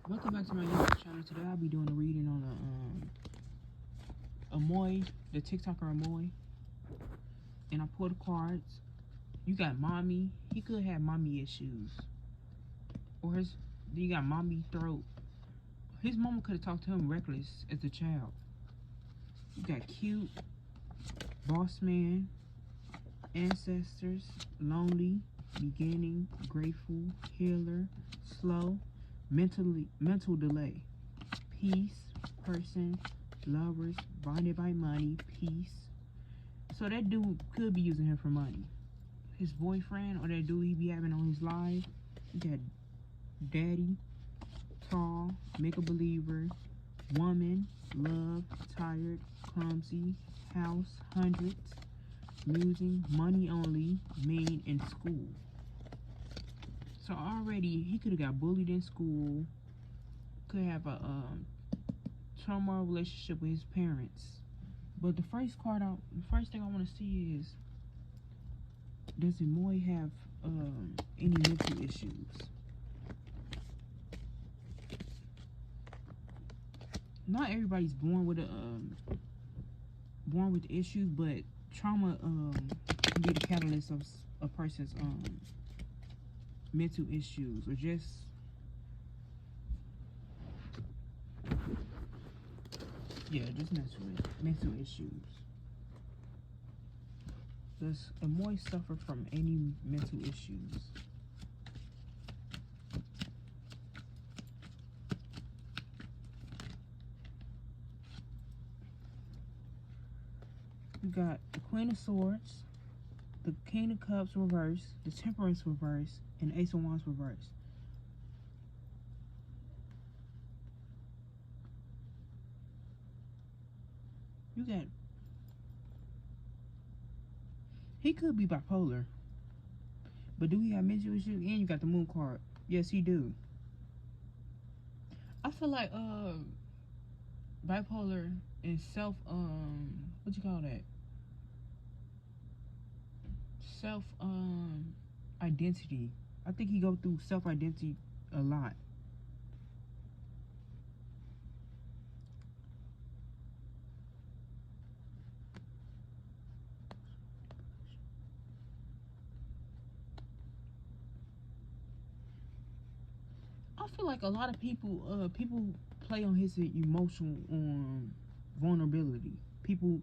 Welcome back to my YouTube channel. Today I'll be doing a reading on Amoy, the TikToker Amoy. And I pulled cards. You got mommy. He could have mommy issues. Or you got mommy throat. His mama could have talked to him reckless as a child. You got cute, boss man, ancestors, lonely, beginning, grateful, healer, slow, mental delay, peace, person, lovers, bonded by money, peace. So that dude could be using him for money. His boyfriend or that dude he be having on his live. You got daddy, tall, make a believer, woman, love, tired, clumsy, house, hundreds, musing, money only, mean, in school. So already he could have got bullied in school, could have a turmoil relationship with his parents. But the first thing I want to see is, does Amoy have any mental issues? Not everybody's born with issues, but trauma can be the catalyst of a person's mental issues, or just mental issues. Does Amoy suffer from any mental issues? You got the Queen of Swords, the King of Cups reverse, the Temperance reverse, and Ace of Wands reverse. You got, he could be bipolar, but do he have mental issues? And you got the Moon card. Yes, he do. I feel like bipolar and self what you call that? Self identity. I think he go through self identity a lot. I feel like a lot of people play on his emotional vulnerability. People,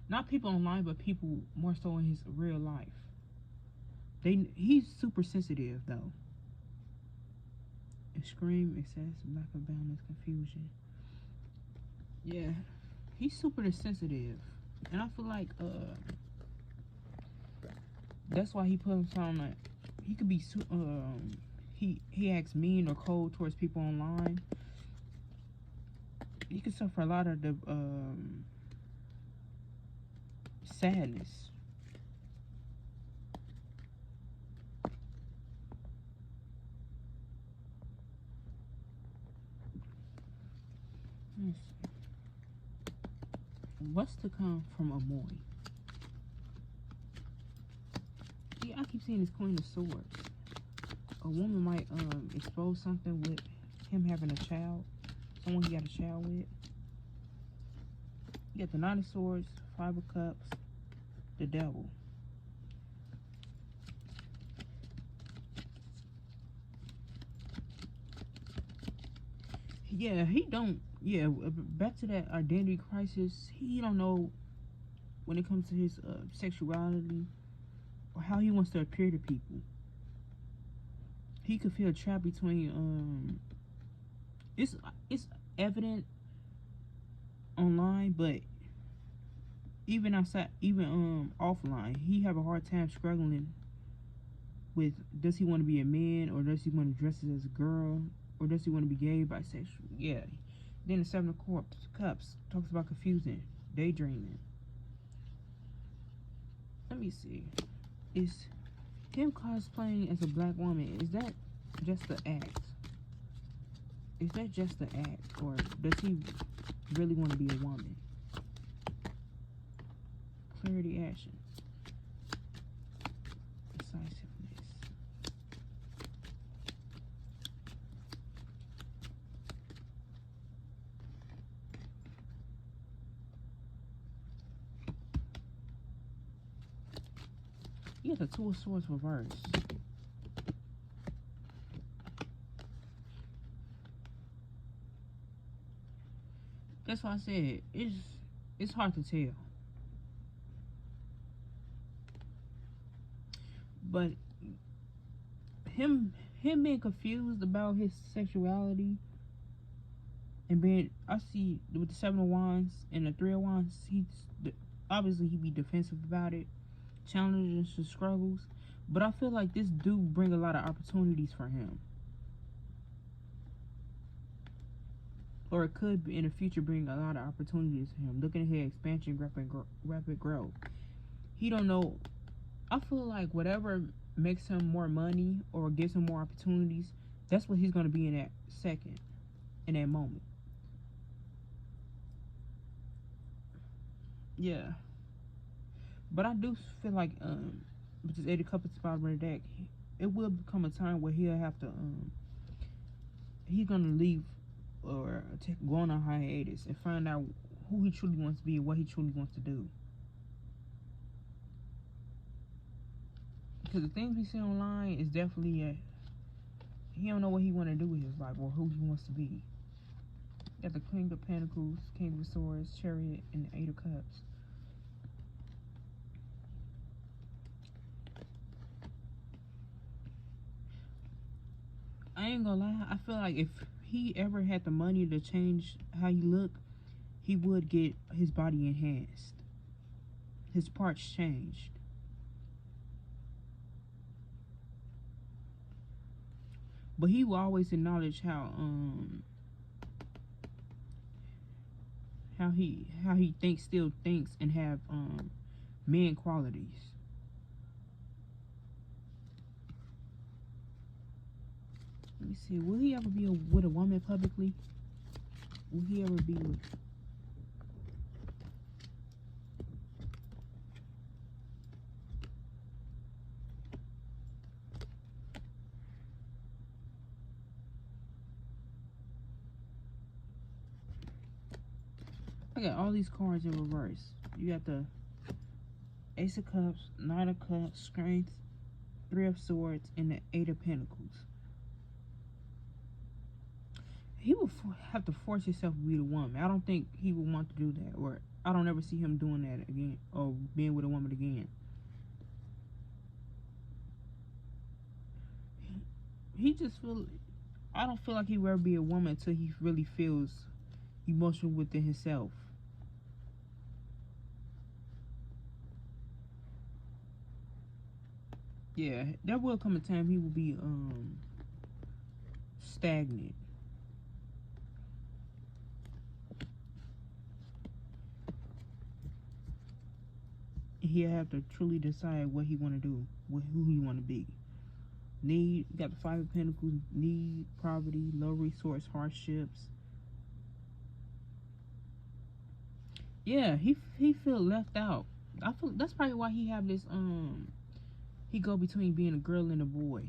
not people online, but people more so in his real life. He's super sensitive though. Extreme excess, lack of balance, confusion. Yeah, he's super sensitive, and I feel like that's why he put himself on that. He could be he acts mean or cold towards people online. He could suffer a lot of the sadness. Let's see. What's to come from Amoy? Yeah, I keep seeing this Queen of Swords. A woman might expose something with him having a child. Someone he got a child with. You got the Nine of Swords, Five of Cups, the Devil. Yeah, he don't. Yeah, back to that identity crisis. He don't know when it comes to his sexuality or how he wants to appear to people. He could feel trapped between it's evident online, but even outside, even offline, he have a hard time struggling with, does he want to be a man, or does he want to dress as a girl, or does he want to be gay, bisexual? Yeah. Then the Seven of Cups talks about confusing, daydreaming. Let me see. Is him cosplaying as a black woman, is that just the act? Is that just the act, or does he really want to be a woman? Clarity, action, decisiveness. You got the Two of Swords reversed. That's why I said it's hard to tell. But him being confused about his sexuality and being, I see with the Seven of Wands and the Three of Wands, obviously he'd be defensive about it, challenges and struggles. But I feel like this do bring a lot of opportunities for him. Or it could in the future bring a lot of opportunities to him. Looking ahead, expansion, rapid growth. He don't know. I feel like whatever makes him more money or gives him more opportunities, that's what he's going to be in that second, in that moment. Yeah. But I do feel like, with this 8 of Cups at the bottom of the deck, it will become a time where he'll have to, he's going to leave or go on a hiatus and find out who he truly wants to be and what he truly wants to do. Because the things we see online is definitely he don't know what he want to do with his life or who he wants to be. Got the Queen of Pentacles, King of Swords, Chariot, and the 8 of Cups. I ain't gonna lie, I feel like if he ever had the money to change how he look, he would get his body enhanced. His parts changed. But he will always acknowledge how he still thinks and have man qualities. Let me see, will he ever be with a woman publicly? Will he ever be with... I got all these cards in reverse. You got the Ace of Cups, Knight of Cups, Strength, Three of Swords, and the 8 of Pentacles. He will have to force himself to be the woman. I don't think he would want to do that, or I don't ever see him doing that again, or being with a woman again. He just feel, I don't feel like he will ever be a woman until he really feels emotional within himself. Yeah, there will come a time he will be stagnant. He'll have to truly decide what he want to do, who he want to be. Got the 5 of Pentacles, need, poverty, low resource, hardships. Yeah, he feel left out. I feel that's probably why he have this he go between being a girl and a boy,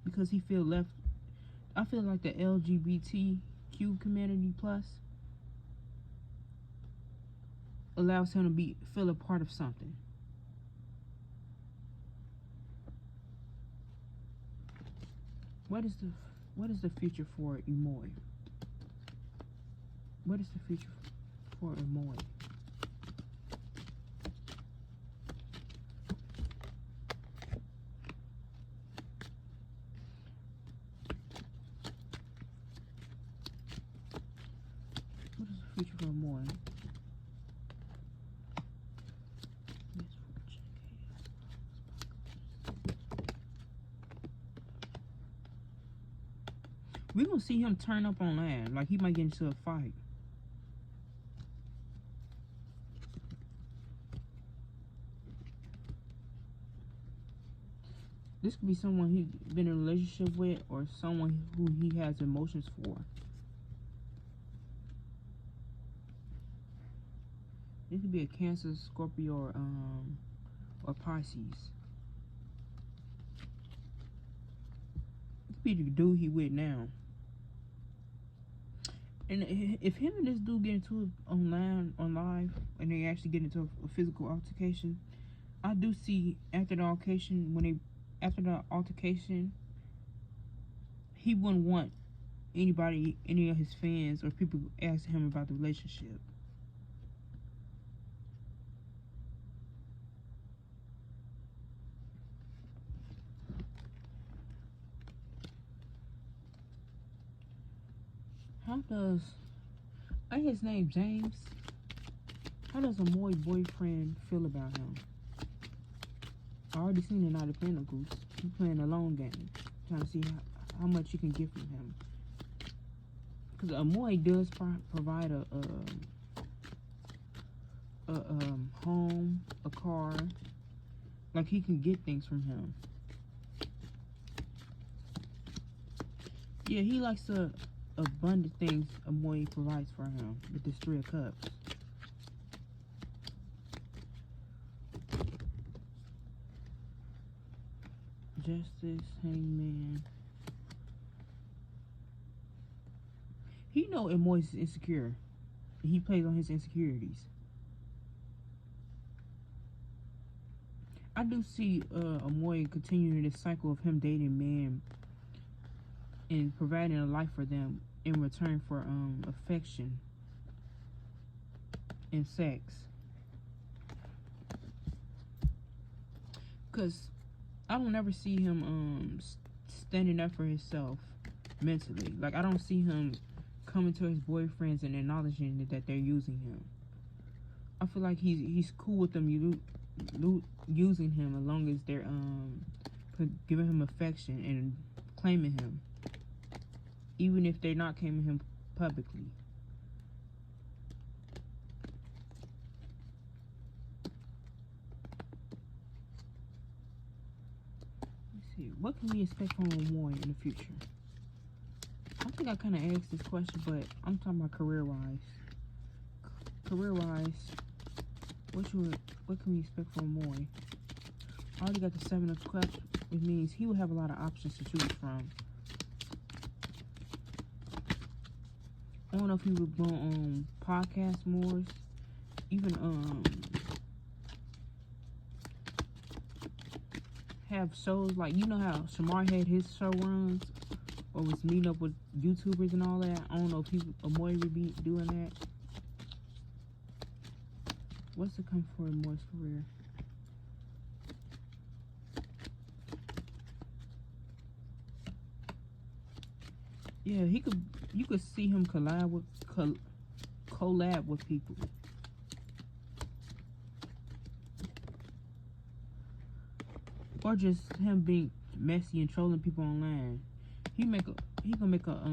because he feel left. I feel like the LGBTQ community plus allows him to feel a part of something. What is the future for Amoy? What is the future for Amoy? What is the future for Amoy? We're gonna see him turn up on land, like he might get into a fight. This could be someone he's been in a relationship with, or someone who he has emotions for. This could be a Cancer, Scorpio, or Pisces. This could be the dude he with now. And if him and this dude get into it on live, and they actually get into a physical altercation, I do see after the altercation, he wouldn't want anybody, any of his fans or people asking him about the relationship. How does, ain't his name James? How does Amoy boyfriend feel about him? I already seen the Knight of Pentacles. He playing a long game, trying to see how much you can get from him. Because Amoy does provide a home, a car. Like, he can get things from him. Yeah, he likes the abundant things Amoy provides for him with this 3 of Cups. Justice, Hangman. He know Amoy's insecure. He plays on his insecurities. I do see Amoy continuing this cycle of him dating men and providing a life for them in return for affection and sex. Cause I don't ever see him standing up for himself mentally. Like, I don't see him coming to his boyfriends and acknowledging that they're using him. I feel like he's cool with them using him as long as they're giving him affection and claiming him, even if they're not claiming him publicly. Let's see, what can we expect from Amoy in the future? I think I kind of asked this question, but I'm talking about career-wise. Career-wise, what can we expect from Amoy? I already got the 7 of Cups, which means he will have a lot of options to choose from. I don't know if he would go on podcast more, even have shows like, you know how Shamar had his show runs, or was meeting up with YouTubers and all that. I don't know if Amoy would be doing that. What's to come for Amoy's career? Yeah, you could see him collab with people. Or just him being messy and trolling people online. He gonna make a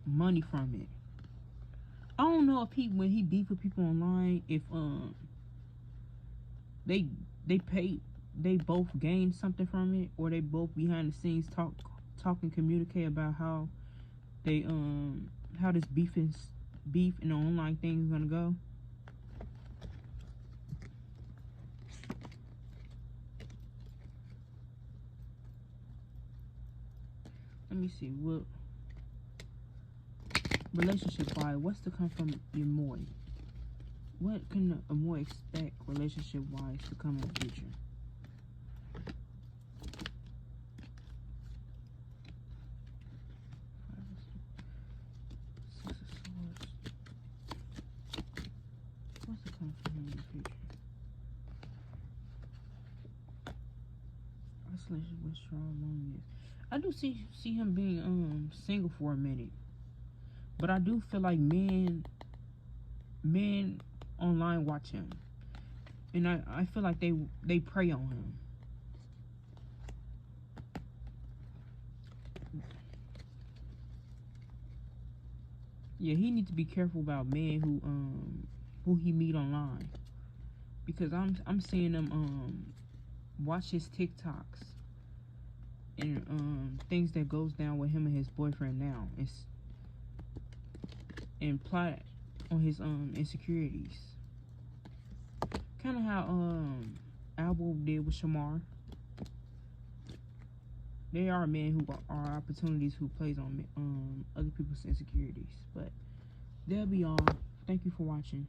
money from it. I don't know if when he beef with people online, if they both gain something from it, or they both behind the scenes talk and communicate about how they how this beef and the online thing is gonna go. Let me see, what relationship wise, what's to come from Amoy? What can Amoy expect relationship wise to come in the future? What's to come from him in the future? Isolation, withdrawal, loneliness. I do see him being single for a minute, but I do feel like men online watch him, and I feel like they prey on him. Yeah, he needs to be careful about men who he meet online, because I'm seeing them watch his TikToks and things that goes down with him and his boyfriend now, and plot on his insecurities. Kind of how Albo did with Shamar. There are men who are opportunities who plays on other people's insecurities. But that'll be all. Thank you for watching.